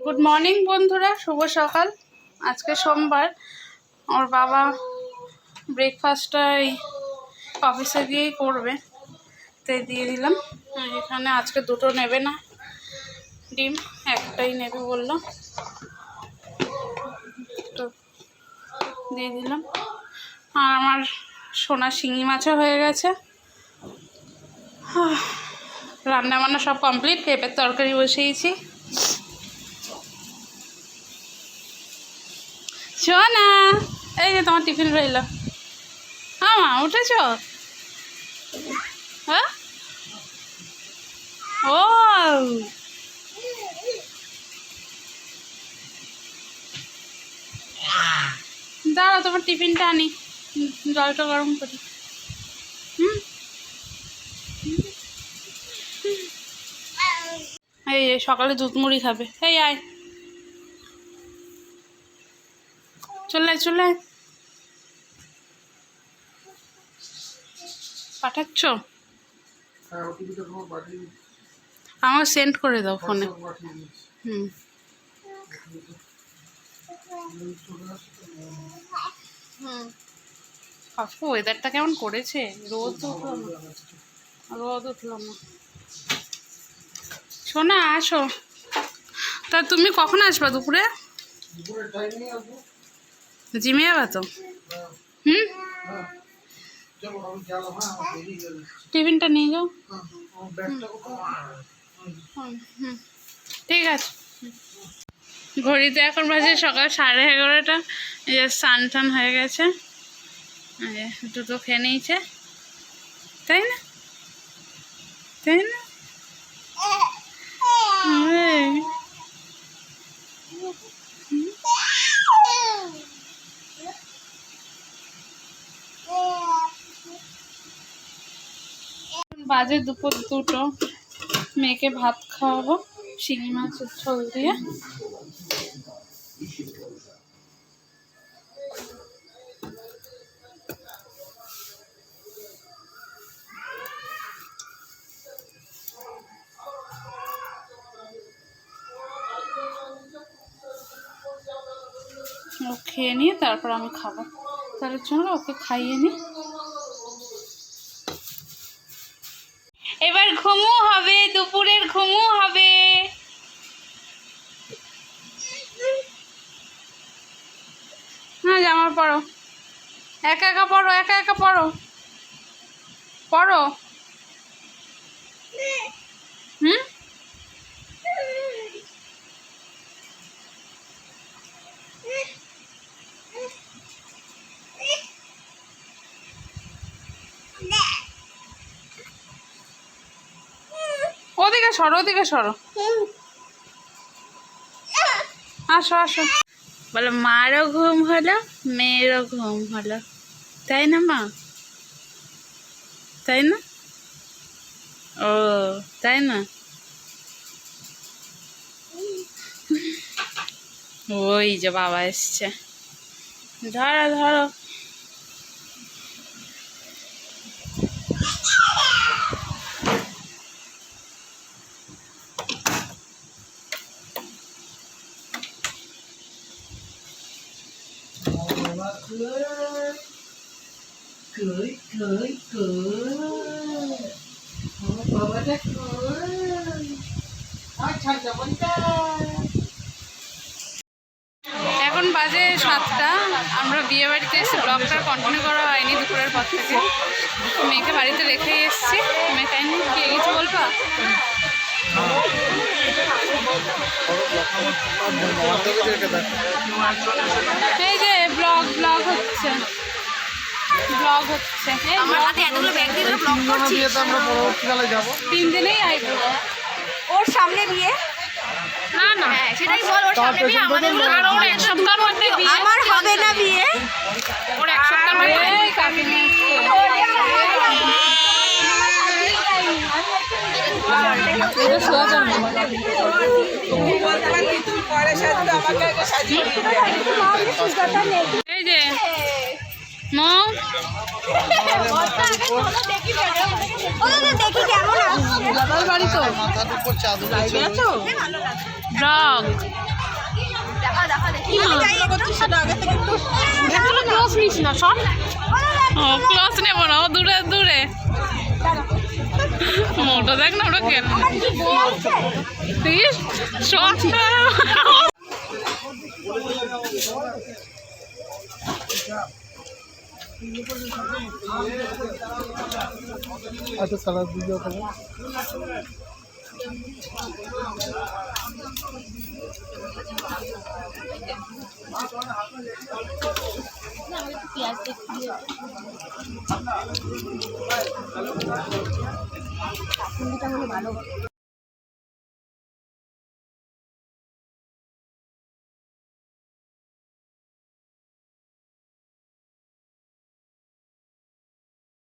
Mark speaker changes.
Speaker 1: Good morning বন্ধুরা, শুভ সকাল। আজকে সোমবার। ওর বাবা ব্রেকফাস্টটা এই অফিসে গিয়েই করবে, তাই দিয়ে দিলাম। এখানে আজকে দুটো নেবে না, ডিম একটাই নেবে বললো, তো দিয়ে দিলাম। আর আমার সোনা শিঙি মাছও হয়ে গেছে। রান্না বান্না সব কমপ্লিট। পেঁপের তরকারি বসিয়েছি। সোনা, এই যে তোমার টিফিন রইল। মা উঠেছ? হ্যাঁ, ও দাঁড়াও, তোমার টিফিনটা আনি, জলটা গরম করি। এই সকালে দুধ মুড়ি খাবে। এই আয়, চলে চলে পাঠাচ্ছ? আমার সেন্ড করে দাও ফোনে। ওয়েদারটা কেমন করেছে, রোদ উঠলো না, রোদ উঠলো না। শোনা, আসো। তা তুমি কখন আসবা? দুপুরে জিমে যাবা তো? টিফিনটা নিয়ে যাও। ঠিক আছে। ঘড়িতে এখন বাজে সকাল 11:30। এই যে স্নান টান হয়ে গেছে, দুটো খেয়ে নিয়েছে, তাই না? তাই না? বাজে দুপুর 2টো। মেয়েকে ভাত খাওয়াবো শিঙি মাছের ঝোল দিয়ে। ও খেয়ে নিয়ে তারপর আমি খাবো। তাহলে চলো ওকে খাইয়ে নি। এবার ঘুমু হবে, দুপুরের ঘুমু হবে। হ্যাঁ, জামা পরো, একা একা পরো, একা একা পরো, পরো। ওদিকে সরো, ওদিকে সরো। আসো আসো। বলো, মারও ঘুম হলো, মেয়েরও ঘুম হলো, তাই না মা? তাই না? ও তাই না? ওই যে বাবা এসছে, ধরো ধরো। এখন বাজে 7টা। আমরা বিয়ে বাড়িতে এসে ব্লগটা কন্টিনিউ করা হয়নি দুপুরের পর থেকে। মেয়েকে বাড়িতে রেখেই এসছি। মেয়ে তাই নিয়ে কে কিছু বলবা? এই যে ব্লগ হচ্ছে, ব্লগ হচ্ছে। 3 দিনেই আইবো।
Speaker 2: ওর সামনে বিয়ে?
Speaker 1: না না,
Speaker 2: সেটাই বল। ওর সামনে বিয়ে, আমাদের
Speaker 1: ওর 1 সপ্তাহের মধ্যে বিয়ে।
Speaker 2: আমার হবে না বিয়ে।
Speaker 1: ওর 1 সপ্তাহের মধ্যে কাকিমা। এই যে মৌ,
Speaker 2: দেখি কেমন
Speaker 1: দাদার বাড়ি তো ব্লগ। ক্লোজ নিস না সব। ও ক্লোজ নেবো না, ও দূরে দূরে। মোটো দেখ না ওটা কেন শর্টটা।
Speaker 3: আচ্ছা সালাদ দিয়ে ওখানে
Speaker 2: ভালো